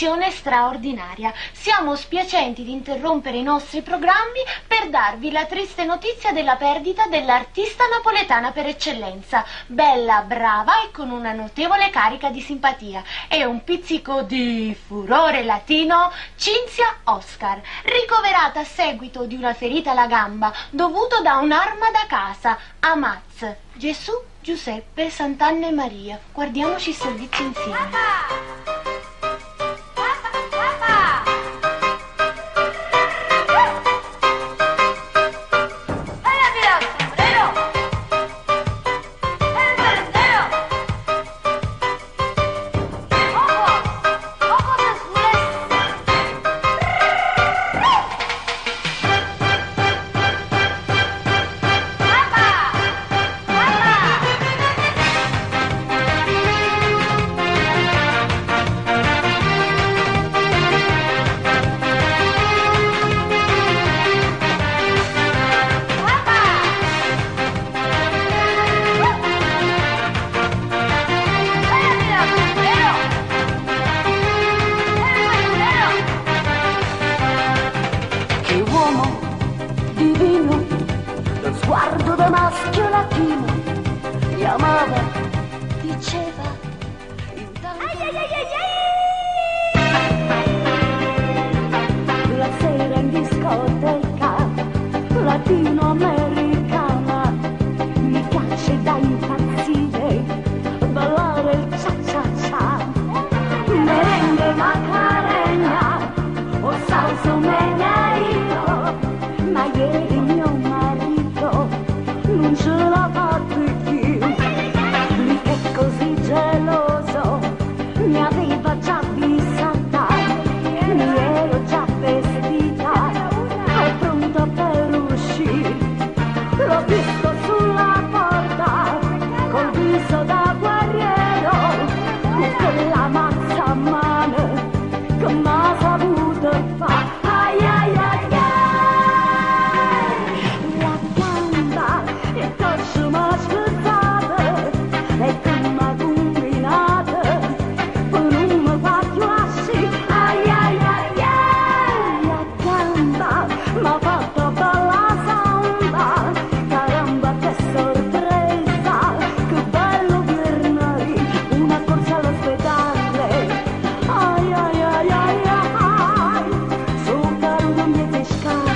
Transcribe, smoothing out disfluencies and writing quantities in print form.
edizione straordinaria. Siamo spiacenti di interrompere i nostri programmi per darvi la triste notizia della perdita dell'artista napoletana per eccellenza, bella, brava e con una notevole carica di simpatia e un pizzico di furore latino, Cinzia Oscar, ricoverata a seguito di una ferita alla gamba dovuto da un'arma da casa, Amaz, Gesù, Giuseppe, Sant'Anna e Maria. Guardiamoci il servizio insieme. Sguardo da maschio latino, mi amava, diceva, intanto... La sera in discoteca, latinoamericana, mi piace da impazzire, ballare il cia-cia-cia, merengue macarena, o salsa meneino, ma ieri mio marito non ce l'ha fatta più, lui è così geloso, mi aveva già avvisata, mi ero già vestita, pronta per uscire, l'ho visto sulla porta, col viso da guerriero, con quella mazza a mano, che m'ha saputo fare, ai ai ai ai. Sky.